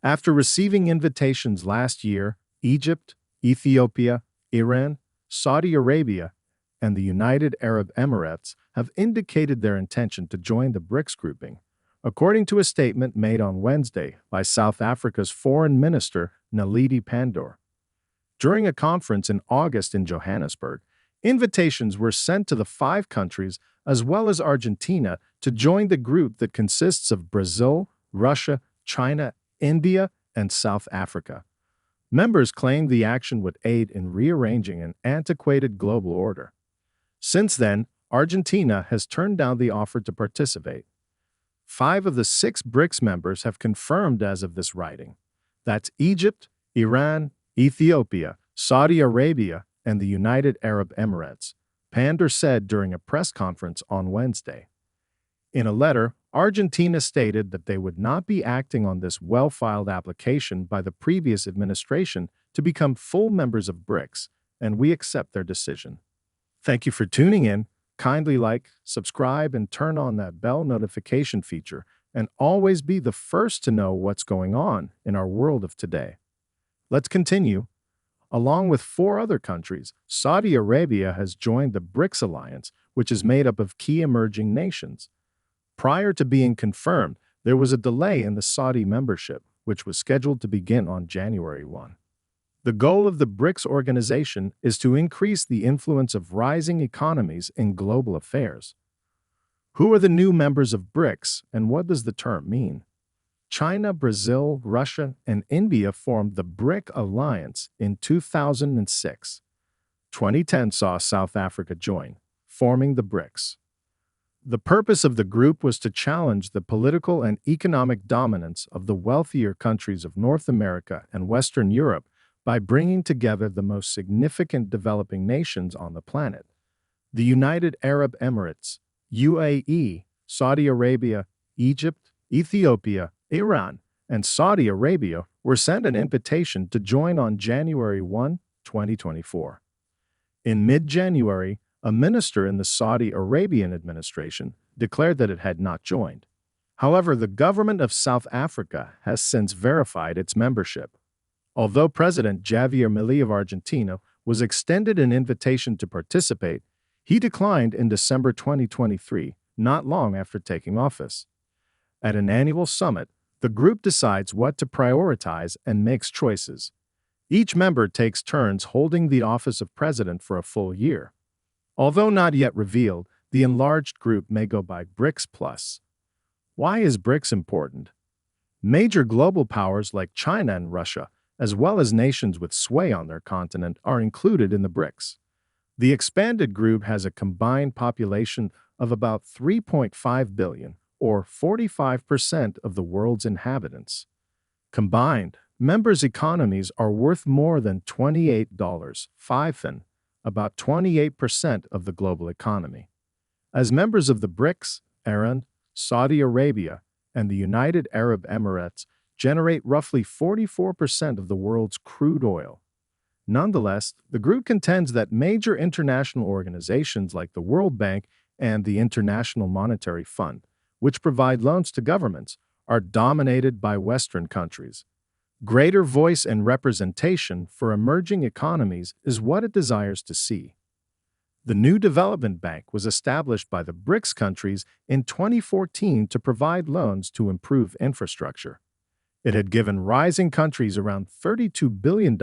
After receiving invitations last year, Egypt, Ethiopia, Iran, Saudi Arabia, and the United Arab Emirates have indicated their intention to join the BRICS grouping, according to a statement made on Wednesday by South Africa's Foreign Minister Naledi Pandor. During a conference in August in Johannesburg, invitations were sent to the 5 countries as well as Argentina to join the group that consists of Brazil, Russia, China, India, and South Africa. Members claimed the action would aid in rearranging an antiquated global order. Since then, Argentina has turned down the offer to participate. 5 of the 6 BRICS members have confirmed as of this writing. That's Egypt, Iran, Ethiopia, Saudi Arabia, and the United Arab Emirates, Pandor said during a press conference on Wednesday. In a letter, Argentina stated that they would not be acting on this well-filed application by the previous administration to become full members of BRICS, and we accept their decision. Thank you for tuning in. Kindly like, subscribe, and turn on that bell notification feature, and always be the first to know what's going on in our world of today. Let's continue. Along with 4 other countries, Saudi Arabia has joined the BRICS alliance, which is made up of key emerging nations. Prior to being confirmed, there was a delay in the Saudi membership, which was scheduled to begin on January 1. The goal of the BRICS organization is to increase the influence of rising economies in global affairs. Who are the new members of BRICS, and what does the term mean? China, Brazil, Russia, and India formed the BRIC alliance in 2006. 2010 saw South Africa join, forming the BRICS. The purpose of the group was to challenge the political and economic dominance of the wealthier countries of North America and Western Europe by bringing together the most significant developing nations on the planet. The United Arab Emirates, UAE, Saudi Arabia, Egypt, Ethiopia, Iran, and Saudi Arabia were sent an invitation to join on January 1, 2024. In mid-January, a minister in the Saudi Arabian administration declared that it had not joined. However, the government of South Africa has since verified its membership. Although President Javier Milei of Argentina was extended an invitation to participate, he declined in December 2023, not long after taking office. At an annual summit, the group decides what to prioritize and makes choices. Each member takes turns holding the office of president for a full year. Although not yet revealed, the enlarged group may go by BRICS Plus. Why is BRICS important? Major global powers like China and Russia, as well as nations with sway on their continent, are included in the BRICS. The expanded group has a combined population of about 3.5 billion, or 45% of the world's inhabitants. Combined, members' economies are worth more than $28.5, about 28% of the global economy. As members of the BRICS, Iran, Saudi Arabia, and the United Arab Emirates generate roughly 44% of the world's crude oil. Nonetheless, the group contends that major international organizations like the World Bank and the International Monetary Fund, which provide loans to governments, are dominated by Western countries. Greater voice and representation for emerging economies is what it desires to see. The new development bank was established by the BRICS countries in 2014 to provide loans to improve infrastructure. It had given rising countries around $32 billion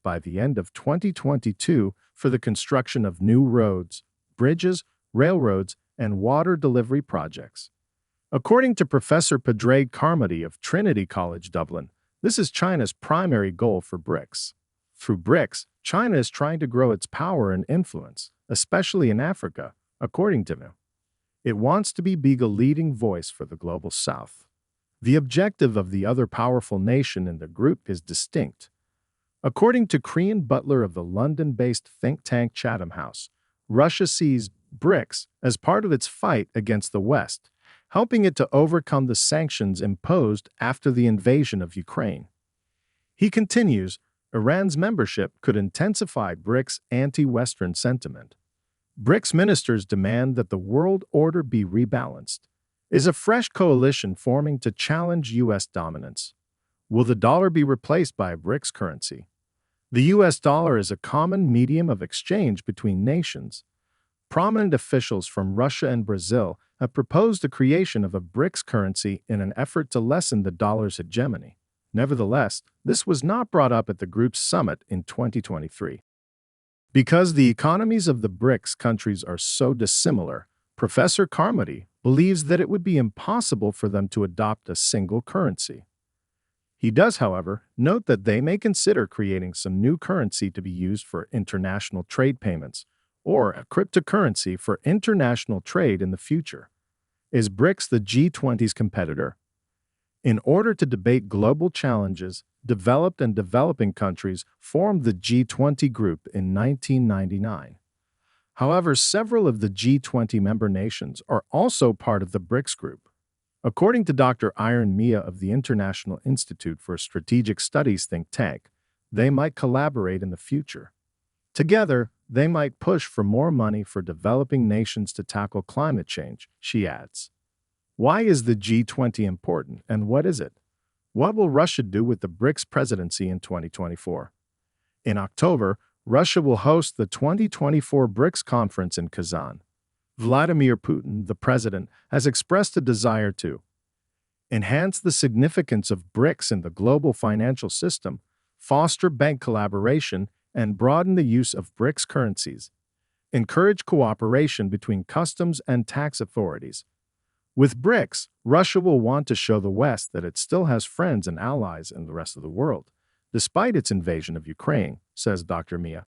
by the end of 2022 for the construction of new roads, bridges, railroads, and water delivery projects. According to Professor Padraig Carmody of Trinity College Dublin, this is China's primary goal for BRICS. Through BRICS, China is trying to grow its power and influence, especially in Africa, according to him. It wants to be a leading voice for the global South. The objective of the other powerful nation in the group is distinct. According to Crean Butler of the London-based think tank Chatham House, Russia sees BRICS as part of its fight against the West, helping it to overcome the sanctions imposed after the invasion of Ukraine. He continues, Iran's membership could intensify BRICS' anti-Western sentiment. BRICS ministers demand that the world order be rebalanced. Is a fresh coalition forming to challenge U.S. dominance? Will the dollar be replaced by a BRICS currency? The US dollar is a common medium of exchange between nations. Prominent officials from Russia and Brazil have proposed the creation of a BRICS currency in an effort to lessen the dollar's hegemony. Nevertheless, this was not brought up at the group's summit in 2023. Because the economies of the BRICS countries are so dissimilar, Professor Carmody believes that it would be impossible for them to adopt a single currency. He does, however, note that they may consider creating some new currency to be used for international trade payments, or a cryptocurrency for international trade in the future. Is BRICS the G20's competitor? In order to debate global challenges, developed and developing countries formed the G20 group in 1999. However, several of the G20 member nations are also part of the BRICS group. According to Dr. Iron Mia of the International Institute for Strategic Studies think tank, they might collaborate in the future. Together, they might push for more money for developing nations to tackle climate change, she adds. Why is the G20 important, and what is it? What will Russia do with the BRICS presidency in 2024? In October, Russia will host the 2024 BRICS conference in Kazan. Vladimir Putin, the president, has expressed a desire to enhance the significance of BRICS in the global financial system, foster bank collaboration, and broaden the use of BRICS currencies, encourage cooperation between customs and tax authorities. With BRICS, Russia will want to show the West that it still has friends and allies in the rest of the world, despite its invasion of Ukraine, says Dr. Mia.